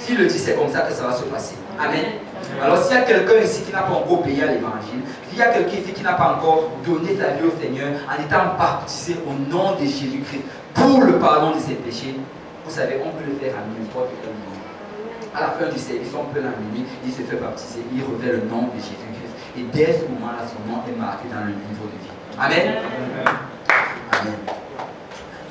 S'il le dit, c'est comme ça que ça va se passer. Amen. Alors s'il y a quelqu'un ici qui n'a pas encore payé à l'évangile, s'il y a quelqu'un ici qui n'a pas encore donné sa vie au Seigneur en étant baptisé au nom de Jésus-Christ pour le pardon de ses péchés, vous savez, on peut le faire à n'importe quel moment. À la fin du service, on peut l'amener, il se fait baptiser, il revêt le nom de Jésus-Christ. Et dès ce moment-là, son nom est marqué dans le livre de vie. Amen. Amen.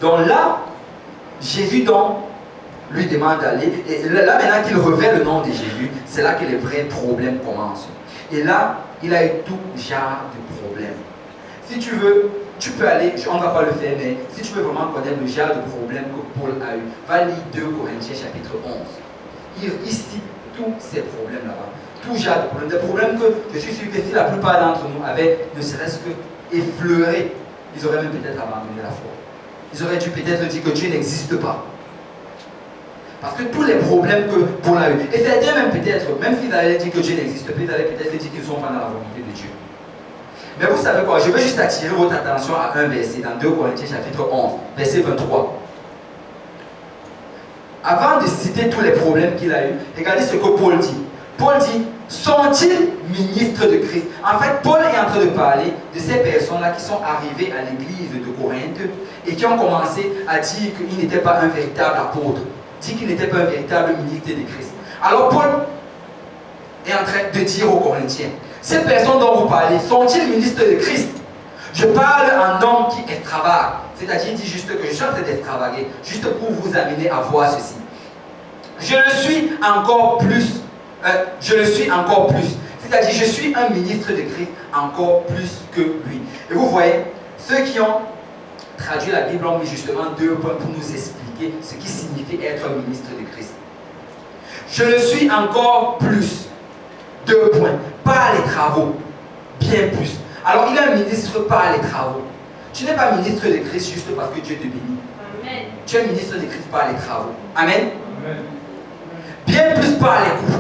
Donc là, Jésus lui demande d'aller. Et là, maintenant qu'il revêt le nom de Jésus, c'est là que les vrais problèmes commencent. Et là, il a eu tout genre de problèmes. Si tu veux, tu peux aller, on ne va pas le faire, mais si tu veux vraiment connaître le genre de problèmes que Paul a eu, va lire 2 Corinthiens chapitre 11. Il cite tous ces problèmes là-bas. Tout genre de problèmes. Des problèmes que je suis sûr que si la plupart d'entre nous avaient ne serait-ce que effleuré, ils auraient même peut-être abandonné la foi. Ils auraient dû peut-être dire que Dieu n'existe pas. Parce que tous les problèmes que Paul a eu, et certains même peut-être, même s'ils allaient dire que Dieu n'existe pas, ils allaient peut-être dire qu'ils sont pas dans la volonté de Dieu. Mais vous savez quoi, je veux juste attirer votre attention à un verset dans 2 Corinthiens chapitre 11, verset 23. Avant de citer tous les problèmes qu'il a eu, regardez ce que Paul dit. Paul dit, sont-ils ministres de Christ? En fait, Paul est en train de parler de ces personnes-là qui sont arrivées à l'église de Corinthe et qui ont commencé à dire qu'il n'était pas un véritable apôtre, dit qu'il n'était pas un véritable ministre de Christ. Alors Paul est en train de dire aux Corinthiens, ces personnes dont vous parlez, sont-ils ministres de Christ? Je parle en homme qui extravage. C'est-à-dire, il dit juste que je suis en train d'extravaguer, juste pour vous amener à voir ceci. Je le suis encore plus. C'est-à-dire, je suis un ministre de Christ encore plus que lui. Et vous voyez, ceux qui ont traduit la Bible ont mis justement 2 points pour nous expliquer ce qui signifie être un ministre de Christ. Je le suis encore plus. 2 points. Par les travaux. Bien plus. Alors, il est un ministre par les travaux. Tu n'es pas ministre de Christ juste parce que Dieu te bénit. Amen. Tu es ministre de Christ par les travaux. Amen. Amen. Bien plus par les coups.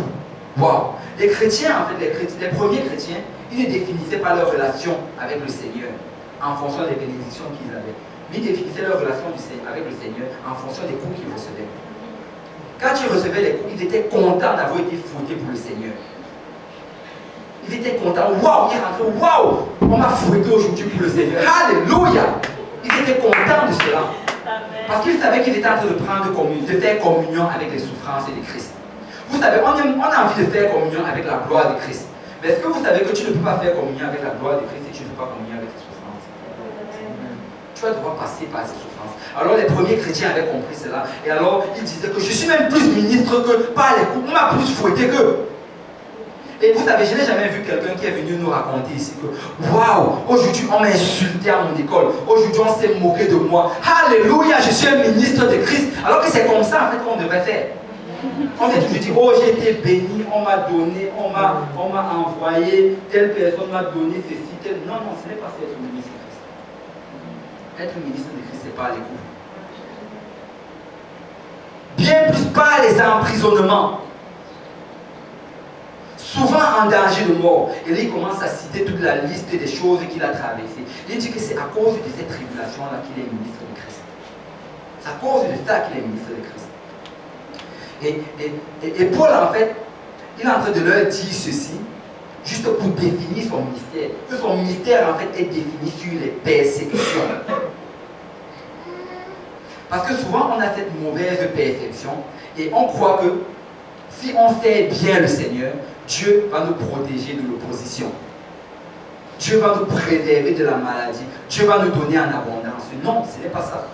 Wow. Les chrétiens, en fait, les premiers chrétiens, ils ne définissaient pas leur relation avec le Seigneur en fonction des bénédictions qu'ils avaient. Mais ils définissaient leur relation avec le Seigneur en fonction des coups qu'ils recevaient. Quand ils recevaient les coups, ils étaient contents d'avoir été fouettés pour le Seigneur. Ils étaient contents. Waouh, ils rentraient. Waouh, on m'a fouetté aujourd'hui pour le Seigneur. Alléluia. Ils étaient contents de cela. Parce qu'ils savaient qu'ils étaient en train de prendre communion, de faire communion avec les souffrances de Christ. Vous savez, on a envie de faire communion avec la gloire de Christ. Mais est-ce que vous savez que tu ne peux pas faire communion avec la gloire de Christ si tu ne fais pas communion avec les souffrances? Tu vas devoir passer par ces souffrances. Alors les premiers chrétiens avaient compris cela. Et alors ils disaient que je suis même plus ministre que par les coups. On m'a plus fouetté que. Et vous savez, je n'ai jamais vu quelqu'un qui est venu nous raconter ici que waouh, aujourd'hui on m'a insulté à mon école, aujourd'hui on s'est moqué de moi. Alléluia, je suis un ministre de Christ. Alors que c'est comme ça en fait qu'on devrait faire. On vient toujours dire, oh j'ai été béni, on m'a donné, on m'a envoyé, telle personne m'a donné ceci, tel. Non, non, ce n'est pas ça être ministre de Christ. Être ministre de Christ, c'est pas les coups. Bien plus par les emprisonnements. Souvent en danger de mort. Et là, il commence à citer toute la liste des choses qu'il a traversées. Il dit que c'est à cause de cette tribulation-là qu'il est ministre de Christ. C'est à cause de ça qu'il est ministre de Christ. Et Paul, en fait, il est en train de leur dire ceci, juste pour définir son ministère. Que son ministère, en fait, est défini sur les persécutions. Parce que souvent, on a cette mauvaise perception et on croit que si on sert bien le Seigneur, Dieu va nous protéger de l'opposition. Dieu va nous préserver de la maladie. Dieu va nous donner en abondance. Non, ce n'est pas ça.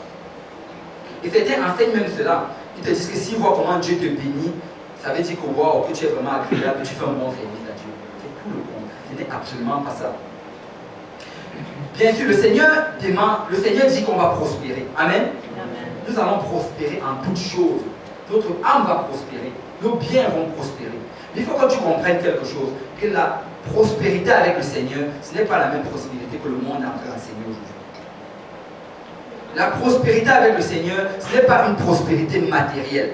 Et certains enseignent même cela. Ils te disent que s'ils voient comment Dieu te bénit, ça veut dire que, wow, que tu es vraiment agréable, que tu fais un bon service à Dieu. C'est tout le contraire. Ce n'est absolument pas ça. Bien sûr, le Seigneur dit qu'on va prospérer. Amen. Amen. Nous allons prospérer en toutes choses. Notre âme va prospérer. Nos biens vont prospérer. Mais il faut que tu comprennes quelque chose, que la prospérité avec le Seigneur, ce n'est pas la même prospérité que le monde est en train d'enseigner aujourd'hui. La prospérité avec le Seigneur, ce n'est pas une prospérité matérielle.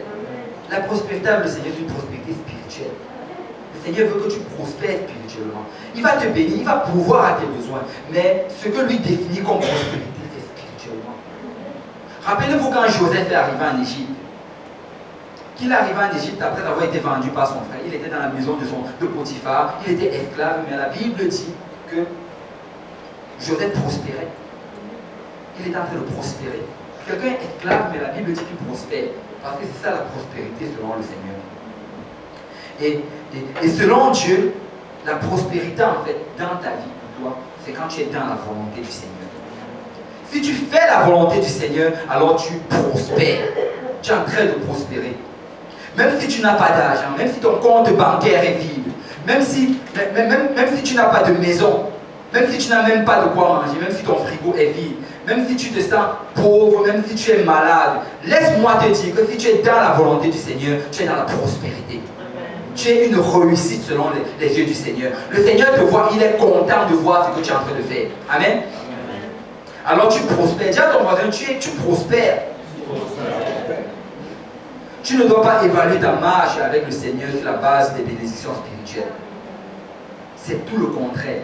La prospérité avec le Seigneur, c'est une prospérité spirituelle. Le Seigneur veut que tu prospères spirituellement. Il va te bénir, il va pourvoir à tes besoins. Mais ce que lui définit comme prospérité, c'est spirituellement. Rappelez-vous quand Joseph est arrivé en Égypte. qu'il arriva en Égypte après avoir été vendu par son frère. Il était dans la maison de Potiphar, il était esclave, mais la Bible dit que Joseph prospérait. Il était en train de prospérer. Quelqu'un est esclave, mais la Bible dit qu'il prospère. Parce que c'est ça la prospérité selon le Seigneur. Et selon Dieu, la prospérité en fait dans ta vie, pour toi, c'est quand tu es dans la volonté du Seigneur. Si tu fais la volonté du Seigneur, alors tu prospères. Tu es en train de prospérer. Même si tu n'as pas d'argent, même si ton compte bancaire est vide, même si tu n'as pas de maison, même si tu n'as même pas de quoi manger, même si ton frigo est vide, même si tu te sens pauvre, même si tu es malade, laisse-moi te dire que si tu es dans la volonté du Seigneur, tu es dans la prospérité. Tu es une réussite selon les yeux du Seigneur. Le Seigneur te voit, il est content de voir ce que tu es en train de faire. Amen. Alors tu prospères. Dis à ton voisin, tu prospères. Tu ne dois pas évaluer ta marche avec le Seigneur sur la base des bénédictions spirituelles. C'est tout le contraire.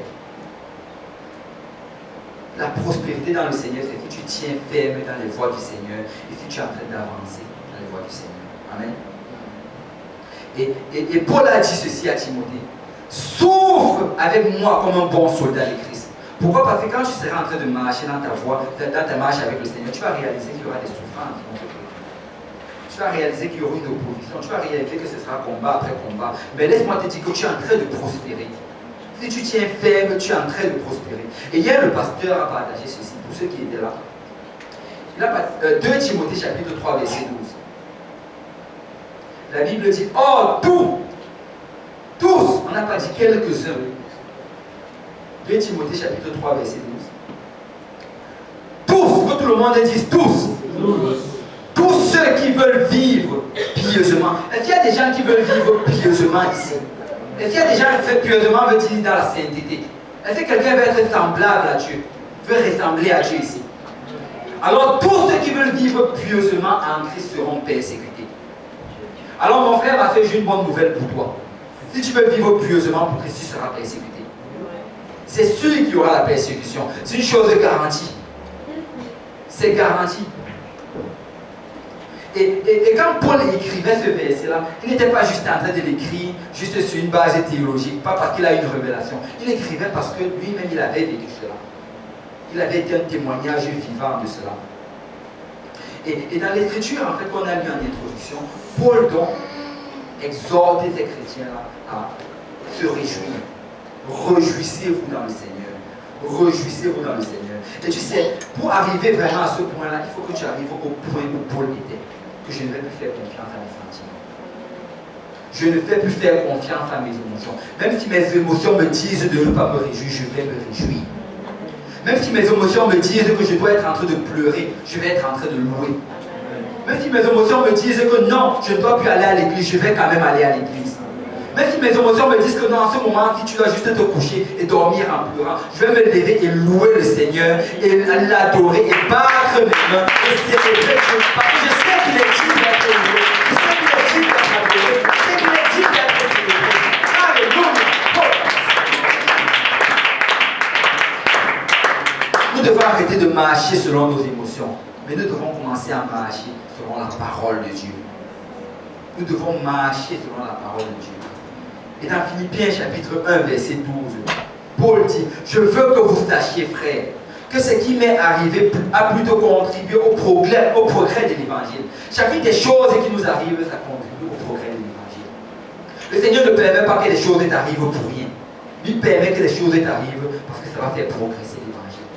La prospérité dans le Seigneur, c'est que tu tiens ferme dans les voies du Seigneur et si tu es en train d'avancer dans les voies du Seigneur. Amen. Et Paul a dit ceci à Timothée: souffre avec moi comme un bon soldat de Christ. Pourquoi? Parce que quand tu seras en train de marcher dans ta voie, dans ta marche avec le Seigneur, tu vas réaliser qu'il y aura des souffrances qui vont se créer. Tu vas réaliser qu'il y aura une opposition, tu vas réaliser que ce sera combat après combat. Mais laisse-moi te dire que tu es en train de prospérer. Si tu tiens ferme, tu es en train de prospérer. Et hier, le pasteur a partagé ceci, pour ceux qui étaient là. Il a 2 Timothée chapitre 3, verset 12. La Bible dit: oh, tous, on n'a pas dit quelques-uns. 2 Timothée chapitre 3, verset 12. Tous, que tout le monde dise tous. Tous ceux qui veulent vivre pieusement. Est-ce qu'il y a des gens qui veulent vivre pieusement ici? Est-ce qu'il y a des gens qui veulent pieusement veut dire dans la sainteté? Est-ce que quelqu'un veut être semblable à Dieu? Veut ressembler à Dieu ici? Alors tous ceux qui veulent vivre pieusement en Christ seront persécutés. Alors mon frère, ma soeur, j'ai une bonne nouvelle pour toi. Si tu veux vivre pieusement pour Christ, tu seras persécuté. C'est sûr qu'il y aura la persécution. C'est une chose garantie. C'est garanti. Et quand Paul écrivait ce verset-là, il n'était pas juste en train de l'écrire juste sur une base théologique, pas parce qu'il a une révélation. Il écrivait parce que lui-même, il avait vécu cela. Il avait été un témoignage vivant de cela. Et dans l'écriture, en fait, qu'on a lu en introduction, Paul donc exhorte ces chrétiens-là à se réjouir. Réjouissez-vous dans le Seigneur. Réjouissez-vous dans le Seigneur. Et tu sais, pour arriver vraiment à ce point-là, il faut que tu arrives au point où Paul était. Que je ne vais plus faire confiance à mes sentiments. Je ne vais plus faire confiance à mes émotions. Même si mes émotions me disent de ne pas me réjouir, je vais me réjouir. Même si mes émotions me disent que je dois être en train de pleurer, je vais être en train de louer. Même si mes émotions me disent que non, je ne dois plus aller à l'église, je vais quand même aller à l'église. Même si mes émotions me disent que non, en ce moment, si tu dois juste te coucher et dormir en pleurant, je vais me lever et louer le Seigneur, et l'adorer, et battre mes mains, et célébrer. Parce que je sais qu'il est digne d'être loué, je sais qu'il est digne d'être adoré, je sais qu'il est digne d'être célébré. Alléluia! Nous devons arrêter de marcher selon nos émotions, mais nous devons commencer à marcher selon la parole de Dieu. Nous devons marcher selon la parole de Dieu. Et dans Philippiens chapitre 1, verset 12, Paul dit: je veux que vous sachiez, frères, que ce qui m'est arrivé a plutôt contribué au progrès de l'évangile. Chacune des choses qui nous arrivent, ça contribue au progrès de l'évangile. Le Seigneur ne permet pas que les choses t'arrivent pour rien. Il permet que les choses t'arrivent parce que ça va faire progresser l'évangile.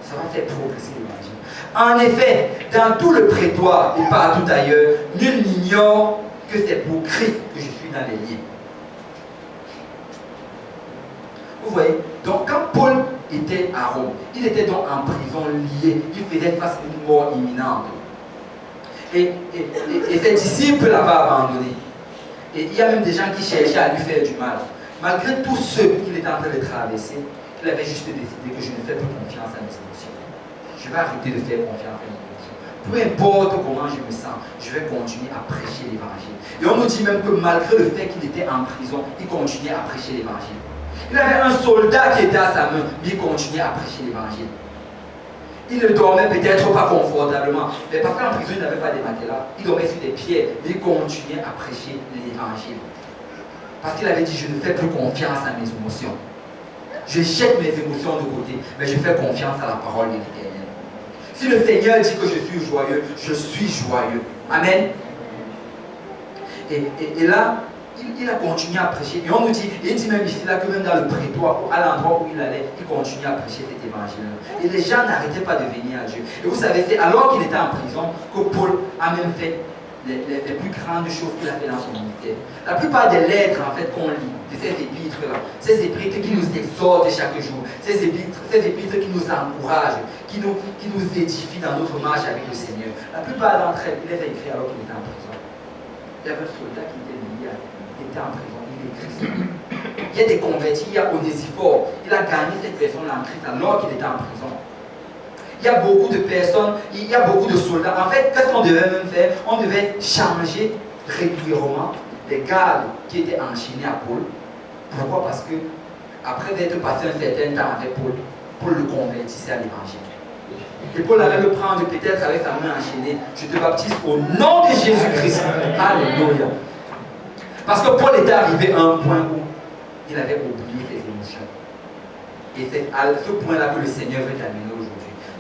Ça va faire progresser l'évangile. En effet, dans tout le prétoire et partout ailleurs, nul n'ignore que c'est pour Christ que je suis dans les liens. Vous voyez, donc quand Paul était à Rome, il était donc en prison lié, il faisait face à une mort imminente. Et ses disciples l'avaient abandonné. Et il y a même des gens qui cherchaient à lui faire du mal. Malgré tout ce qu'il était en train de traverser, il avait juste décidé que je ne fais plus confiance à mes émotions. Je vais arrêter de faire confiance à mes émotions. Peu importe comment je me sens, je vais continuer à prêcher l'évangile. Et on nous dit même que malgré le fait qu'il était en prison, il continuait à prêcher l'évangile. Il avait un soldat qui était à sa main, mais il continuait à prêcher l'évangile. Il ne dormait peut-être pas confortablement, mais parce qu'en prison, il n'avait pas de matelas. Il dormait sur des pierres, mais il continuait à prêcher l'évangile. Parce qu'il avait dit, je ne fais plus confiance à mes émotions. Je jette mes émotions de côté, mais je fais confiance à la parole de l'Éternel. Si le Seigneur dit que je suis joyeux, je suis joyeux. Amen. Et là, il a continué à prêcher. Et on nous dit, et il dit même ici là que même dans le prétoire, à l'endroit où il allait, il continuait à prêcher cet évangile. Et les gens n'arrêtaient pas de venir à Dieu. Et vous savez, c'est alors qu'il était en prison que Paul a même fait les plus grandes choses qu'il a fait dans son ministère. La plupart des lettres en fait qu'on lit, de ces épîtres-là, ces épîtres qui nous exhortent chaque jour, ces épîtres qui nous encouragent, qui nous édifient dans notre marche avec le Seigneur. La plupart d'entre elles, il les a écrites alors qu'il était en prison. Il y avait un soldat qui était lié, il était en prison, il écrit. Il y a des convertis, il y a Onésiphore, il a gagné cette personne en Christ alors qu'il était en prison. Il y a beaucoup de personnes, il y a beaucoup de soldats. En fait, qu'est-ce qu'on devait même faire? On devait changer régulièrement les gardes qui étaient enchaînés à Paul. Pourquoi? Parce que après être passé un certain temps avec Paul, Paul le convertissait à l'évangile. Et Paul allait le prendre peut-être avec sa main enchaînée. Je te baptise au nom de Jésus-Christ. Alléluia. Parce que Paul était arrivé à un point où il avait oublié ses émotions. Et c'est à ce point-là que le Seigneur veut t'amener aujourd'hui.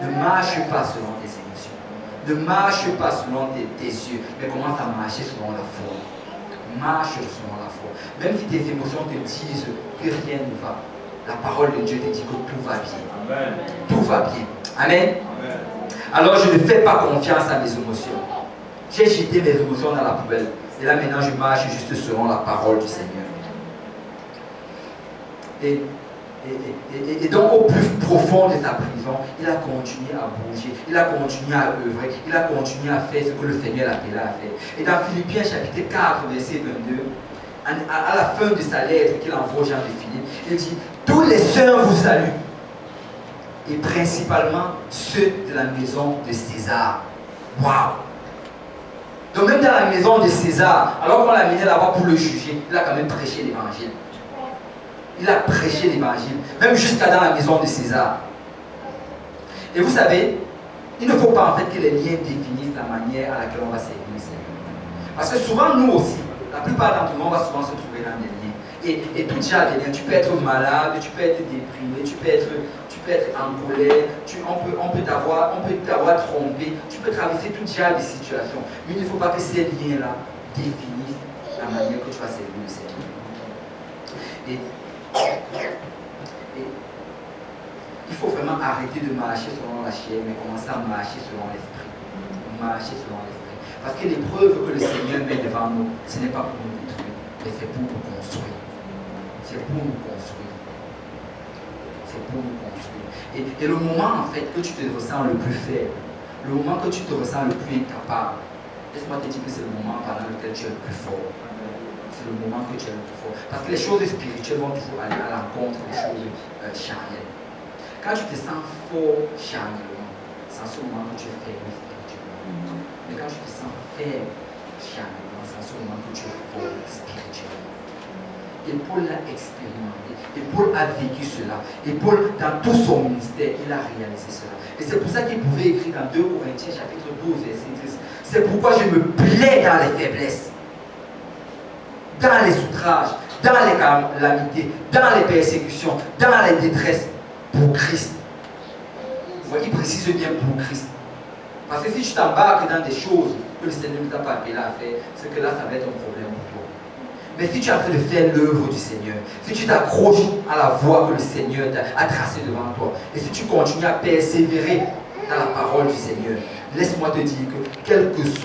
Ne marche pas selon tes émotions. Ne marche pas selon tes yeux, mais commence à marcher selon la foi. Marche selon la foi. Même si tes émotions te disent que rien ne va, la parole de Dieu te dit que tout va bien. Amen. Tout va bien. Amen. Amen. Alors je ne fais pas confiance à mes émotions. J'ai jeté mes émotions dans la poubelle. Et là maintenant je marche juste selon la parole du Seigneur. Et donc au plus profond de sa prison, il a continué à bouger, il a continué à œuvrer, il a continué à faire ce que le Seigneur l'appelait à faire. Et dans Philippiens chapitre 4, verset 22, à la fin de sa lettre qu'il envoie aux gens de Philippe, il dit, tous les saints vous saluent, et principalement ceux de la maison de César. Waouh! Donc même dans la maison de César, alors qu'on l'a amené là-bas pour le juger, il a quand même prêché l'évangile. Il a prêché l'évangile, même jusqu'à dans la maison de César. Et vous savez, il ne faut pas en fait que les liens définissent la manière à laquelle on va servir le Seigneur. Parce que souvent, nous aussi, la plupart d'entre nous, on va souvent se trouver dans des liens. Et tout genre de liens, tu peux être malade, tu peux être déprimé, tu peux être en colère, on peut t'avoir trompé, tu peux traverser tout genre de situations. Mais il ne faut pas que ces liens-là définissent la manière que tu vas servir le Seigneur. Et il faut vraiment arrêter de marcher selon la chair, mais commencer à marcher selon l'esprit. Marcher selon l'esprit. Parce que l'épreuve que le Seigneur met devant nous, ce n'est pas pour nous détruire, mais c'est pour nous construire. C'est pour nous construire. C'est pour nous construire. Et le moment en fait que tu te ressens le plus faible, le moment que tu te ressens le plus incapable, laisse-moi te dire que c'est le moment pendant lequel tu es le plus fort. C'est le moment que tu es le plus fort. Parce que les choses spirituelles vont toujours aller à l'encontre des choses charnelles. Quand tu te sens fort charnellement, c'est en ce moment que tu es faible spirituellement. Mais quand tu te sens faible charnellement, c'est en ce moment que tu es fort spirituellement. Et Paul l'a expérimenté. Et Paul a vécu cela. Et Paul, dans tout son ministère, il a réalisé cela. Et c'est pour ça qu'il pouvait écrire dans 2 Corinthiens chapitre 12, verset 10. C'est pourquoi je me plais dans les faiblesses, dans les outrages, dans les calamités, dans les persécutions, dans les détresses, pour Christ. Vous voyez, il précise bien pour Christ. Parce que si tu t'embarques dans des choses que le Seigneur ne t'a pas appelé à faire, c'est que là, ça va être un problème pour toi. Mais si tu es en train de faire l'œuvre du Seigneur, si tu t'accroches à la voie que le Seigneur a tracée devant toi, et si tu continues à persévérer dans la parole du Seigneur, laisse-moi te dire que quel que soit